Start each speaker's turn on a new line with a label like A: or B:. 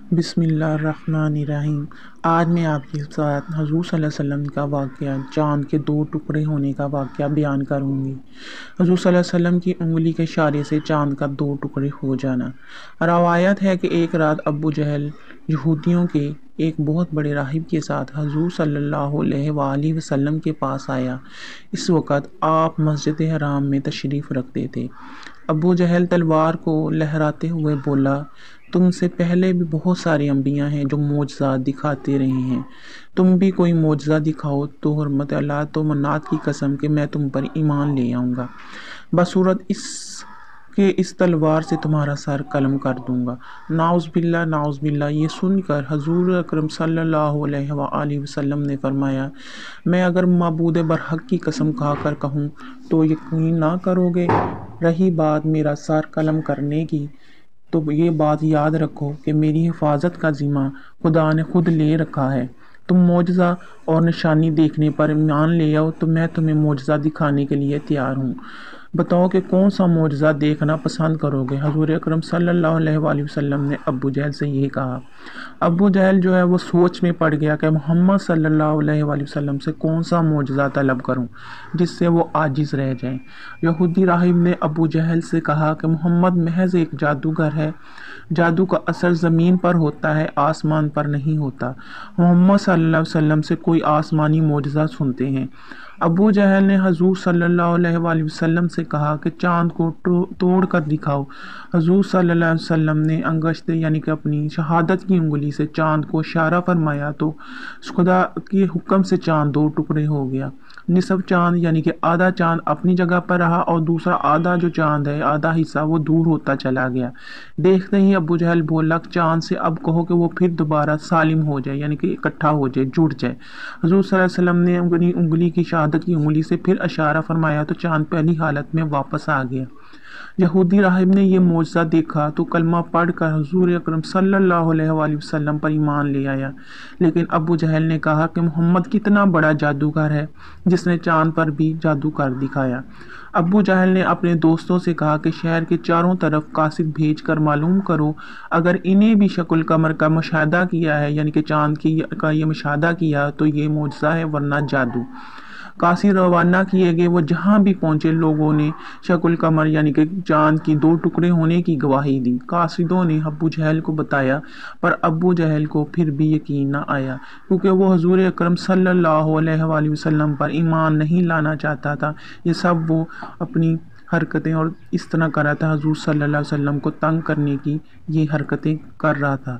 A: بسم اللہ الرحمن الرحیم۔ آج میں آپ کے ساتھ حضور صلی اللہ علیہ وسلم کا واقعہ، چاند کے 2 ٹکڑے ہونے کا واقعہ بیان کروں گی۔ حضور صلی اللہ علیہ وسلم کی انگلی کے اشارے سے چاند کا 2 ٹکڑے ہو جانا۔ روایت ہے کہ ایک رات ابو جہل یہودیوں کے ایک بہت بڑے راہب کے ساتھ حضور صلی اللہ علیہ وآلہ وسلم کے پاس آیا۔ اس وقت آپ مسجد حرام میں تشریف رکھتے تھے۔ ابو جہل تلوار کو لہراتے ہوئے بولا، تم سے پہلے بھی بہت سارے انبیاء ہیں جو معجزات دکھاتے رہے ہیں، تم بھی کوئی معجزہ دکھاؤ تو حرمت اللہ و منات کی قسم کہ میں تم پر ایمان لے آؤں گا، بصورت اس کہ اس تلوار سے تمہارا سر قلم کر دوں گا۔ نعوذ باللہ نعوذ باللہ۔ یہ سن کر حضور اکرم صلی اللہ علیہ وآلہ وسلم نے فرمایا، میں اگر معبود برحق کی قسم کھا کر کہوں تو یقین نہ کرو گے؟ رہی بات میرا سر قلم کرنے کی، تو یہ بات یاد رکھو کہ میری حفاظت کا ذمہ خدا نے خود لے رکھا ہے۔ تم معجزہ اور نشانی دیکھنے پر ایمان لے آؤ تو میں تمہیں معجزہ دکھانے کے لیے تیار ہوں۔ بتاؤ کہ کون سا معجزہ دیکھنا پسند کرو گے؟ حضور اکرم صلی اللہ علیہ وآلہ وسلم نے ابو جہل سے یہ کہا۔ ابو جہل جو ہے وہ سوچ میں پڑ گیا کہ محمد صلی اللہ علیہ وآلہ وسلم سے کون سا معجزہ طلب کروں جس سے وہ عاجز رہ جائیں۔ یہودی راہب نے ابو جہل سے کہا کہ محمد محض ایک جادوگر ہے، جادو کا اثر زمین پر ہوتا ہے، آسمان پر نہیں ہوتا۔ محمد صلی اللہ علیہ وسلم سے کوئی آسمانی معجزہ سنتے ہیں۔ ابو جہل نے حضور صلی اللہ علیہ وآلہ وسلم سے کہا کہ چاند کو توڑ کر دکھاؤ۔ حضور صلی اللہ علیہ وسلم نے انگشت یعنی کہ اپنی شہادت کی انگلی سے چاند کو اشارہ فرمایا تو خدا کے حکم سے چاند 2 ٹکڑے ہو گیا۔ نصف چاند یعنی کہ آدھا چاند اپنی جگہ پر رہا اور دوسرا آدھا جو چاند ہے، آدھا حصہ وہ دور ہوتا چلا گیا۔ دیکھتے ہی ابو جہل بولا، چاند سے اب کہو کہ وہ پھر دوبارہ سالم ہو جائے، یعنی کہ اکٹھا ہو جائے، جڑ جائے۔ حضور صلی اللہ علیہ وسلم نے اپنی انگلی کی شہادت کی انگلی سے پھر اشارہ فرمایا تو چاند پہلی حالت میں واپس آ گیا۔ یہودی راہب نے یہ معجزہ دیکھا تو کلمہ پڑھ کر حضور اکرم صلی اللہ علیہ وآلہ وسلم پر ایمان لے آیا، لیکن ابو جہل نے کہا کہ محمد کتنا بڑا جادوگر ہے جس نے چاند پر بھی جادو کر دکھایا۔ ابو جہل نے اپنے دوستوں سے کہا کہ شہر کے چاروں طرف قاصد بھیج کر معلوم کرو، اگر انہیں بھی شق القمر کا مشاہدہ کیا ہے یعنی کہ چاند کا یہ مشاہدہ کیا تو یہ معجزہ ہے ورنہ جادو۔ قاصد روانہ کیے گئے، وہ جہاں بھی پہنچے لوگوں نے شق القمر یعنی کہ چاند کی 2 ٹکڑے ہونے کی گواہی دی۔ قاصدوں نے ابو جہل کو بتایا پر ابو جہل کو پھر بھی یقین نہ آیا کیونکہ وہ حضور اکرم صلی اللہ علیہ وآلہ وسلم پر ایمان نہیں لانا چاہتا تھا۔ یہ سب وہ اپنی حرکتیں اور اس طرح کر رہا تھا، حضور صلی اللہ علیہ وسلم کو تنگ کرنے کی یہ حرکتیں کر رہا تھا۔